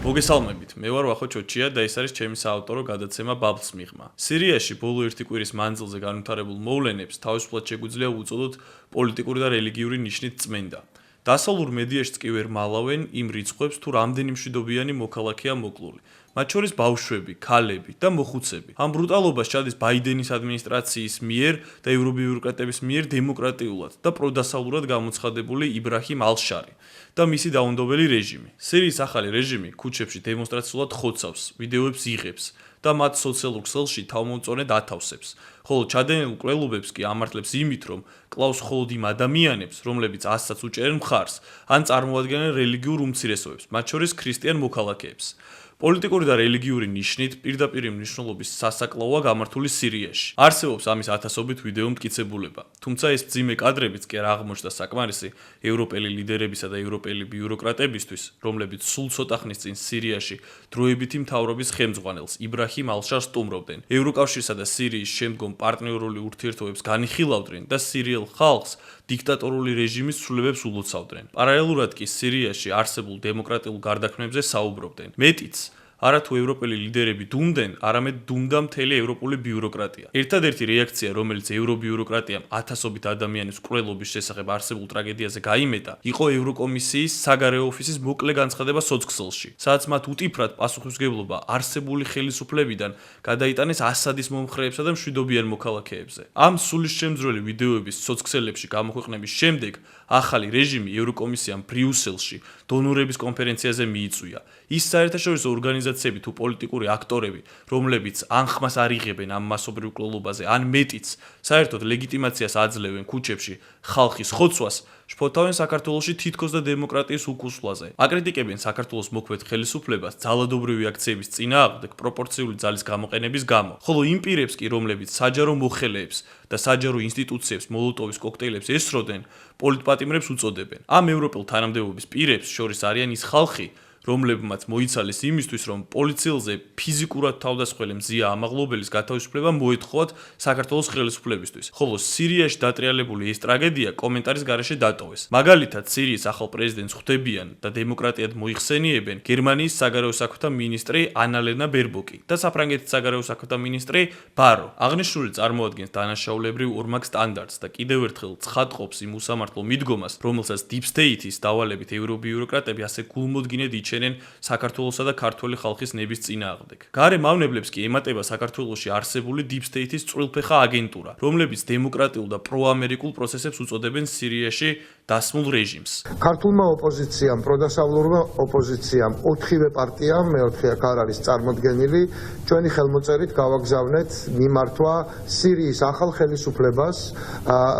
მოგესალმებით, მე ვარ ვახო ჩოჩია და ეს არის ჩემი საავტორო გადაცემა ბაბლს მიღმა. სირიაში ბოლო ერთი კვირის მანძილზე განვითარებულ მოვლენებს თავისუფლად შეგვიძლია უწოდოთ პოლიტიკური და რელიგიური ნიშნით წმენდა. დასავლურ მედიაშიც კი ვერ მალავენ იმ რიცხვებს, თუ რამდენი მშვიდობიანი მოქალაქეა მოკლული. მათ შორის ბავშვები, ქალები და მოხუცები. ამ ბრუტალობას ჩადის ბაიდენის ადმინისტრაციის მიერ და ევრობიუროკრატების მიერ დემოკრატიულად და პროდასავლურად გამოცხადებული იბრაჰიმ ალ-შარი და მისი დაუნდობელი რეჟიმი. სირიის ახალი რეჟიმი ქუჩებში დემონსტრაციულად ხოცავს, ვიდეოებს იღებს და მათ სოციალურ ქსელში თავმომწონედ ათავსებს. ხოლო ჩადენილ მკვლელობებს კი ამართლებს იმით, რომ კლავს მხოლოდ იმ ადამიანებს, რომლებიც ასაცაც უჭერენ მხარს, ან წარმოადგენენ რელიგიურ უმცირესობებს, მათ შორის ქრისტიან მოქალაქეებს. პოლიტიკური და რელიგიური ნიშნით პირდაპირ მნიშვნელობის სასაკლაოა გამართული სირიაში. არსებობს ამის ათასობით ვიდეო მტკიცებულება. თუმცა ეს მძიმე კადრებიც კი არ აღმოჩნდა საკმარისი ევროპელი ლიდერებისა და ევროპელი ბიუროკრატებისთვის, რომლებიც სულ ცოტა ხნის წინ სირიაში დროებითი მთავრობის ხელმძღვანელს იბრაჰიმ ალ-შარს სტუმრობდნენ. ევროკავშირსა და სირიის შემდგომ პარტნიორული ურთიერთობებს განიხილავდნენ და სირიელ ხალხს დიქტატორული რეჟიმის ცვლილებებს ულოცავდნენ. პარალელურად კი სირიაში არსებულ დემოკრატიულ გარდაქმნებზე საუბრობდნენ. მეტიც, არათუ ევროპელი ლიდერები დუმდნენ, არამედ დუმდა მთელი ევროპული ბიუროკრატია. ერთადერთი რეაქცია, რომელიც ევრობიუროკრატიამ ათასობით ადამიანის მკვლელობის შესახებ არსებულ ტრაგედიაზე გაიმეტა, იყო ევროკომისიის საგარეო ოფისის მოკლე განცხადება სოცქსელში, სადაც მათ უტიფრად პასუხისმგებლობა არსებული ხელისუფლებიდან გადაიტანეს ასადის მომხრეებსა და მშვიდობიან მოქალაქეებზე. ამ სულისჩემძვრელი ვიდეოების სოცქსელებში გამოქვეყნების შემდეგ ახალი რეჟიმი ევროკომისიამ ბრიუსელში დონორების კონფერენციაზე მიიწვია. ის საერთაშორისო ორგანიზაციები თუ პოლიტიკური აქტორები, რომლებიც ან ხმას არ იღებენ ამ მასობრივ მკვლელობაზე, ან მეტიც, საერთოდ ლეგიტიმაციას აძლევენ ქუჩებში ხალხის ხოცვას, შფოთავენ საქართველოში თითქოს და დემოკრატიის უკუსვლაზე. აკრიტიკებენ საქართველოს მოქმედ ხელისუფლებას ძალადობრივი აქციების წინააღმდეგ პროპორციული ძალის გამოყენების გამო, ხოლო იმ პირებს კი, რომლებიც საჯარო მოხელეებს და საჯარო ინსტიტუციებს მოლოტოვის კოქტეილებს ესროდნენ, პოლიტპატიმრებს უწოდებენ. ამ ევროპელ თანამდებობის პირებს შორის არიან ის ხალხი, რომლებმაც მოიცალეს იმისთვის, რომ პოლიციელზე ფიზიკურად თავდასხმელი მზია ამაღლობელის გათავისუფლება მოეთხოვათ საქართველოს ხელისუფლებისთვის, ხოლო სირიაში დატრიალებული ეს ტრაგედია კომენტარის გარეშე დატოვეს. მაგალითად, სირიის ახალ პრეზიდენტს ხვდებიან და დემოკრატიად მოიხსენიებენ გერმანიის საგარეო საქმეთა მინისტრი ანალენა ბერბოკი და საფრანგეთის საგარეო საქმეთა მინისტრი ბარო. აღნიშნული წარმოადგენს დანაშაულებრივ ორმაგ სტანდარტს და კიდევ ერთხელ ცხადყოფს იმ უსამართლო მიდგომას, რომელსაც deep state-ის დავალებით ევრობიუროკრატები ასე გულმოდგინედ იჩენენ საქართველოსა და ქართველი ხალხის ნების წინააღმდეგ. გარე მავნებლებს კი ემატება საქართველოში არსებული deep state-ის წვრილფეხა აგენტურა, რომლებიც დემოკრატიულ და პროამერიკულ პროცესებს უწოდებენ სირიაში დასმულ რეჟიმს. ქართულმა ოპოზიციამ, პროდასავლურმა ოპოზიციამ 4-ვე პარტიამ, მეოთხე აქ არ არის წარმოდგენილი, ჩვენი ხელმოწერით გავაგზავნეთ მიმართვა სირიის ახალ ხელისუფლებას,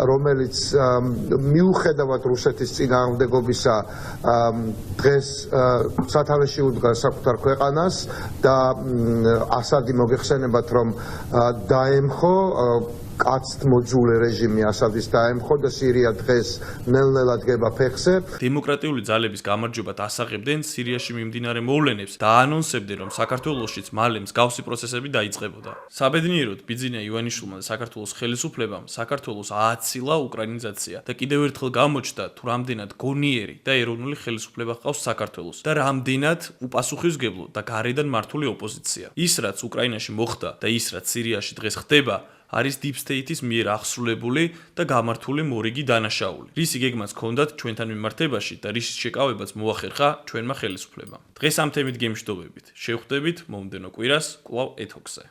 რომელიც მიუხედავად რუსეთის წინააღმდეგობისა დღეს სათავეში უდგას საკუთარ ქვეყანას და ასადი მოგეხსენებათ, რომ დაემხო კაცთ მოძულე რეჟიმი ასადის დაემხო და სირია დღეს ნელ-ნელა დგება ფეხზე. დემოკრატიული ძალების გამარჯვებად ასაღებდნენ სირიაში მიმდინარე მოვლენებს და ანონსებდნენ, რომ საქართველოშიც მალე მსგავსი პროცესები დაიწყებოდა. საბედნიეროდ, ბიძინა ივანიშვილმა და საქართველოს ხელისუფლებამ საქართველოს ააცილა უკრაინიზაცია და კიდევ ერთხელ გამოჩნდა, თუ რამდენად გონიერი და ეროვნული ხელისუფლება ჰყავს საქართველოს და რამდენად უპასუხისმგებლო და გარედან მართული ოპოზიცია. ის, რაც უკრაინაში მოხდა და ის, რაც სირიაში დღეს ხდება, არის deep state-ის მიერ აღსრულებული და გამართული მორიგი დანაშაული. რისი გეგმაც ჰქონდათ ჩვენთან მიმართებაში და რის შეკავებაც მოახერხა ჩვენმა ხელისუფლებამ. დღეს ამ თემით გემშვიდობებით. შევხვდებით მომდევნო კვირას კვლავ ეთოქზე.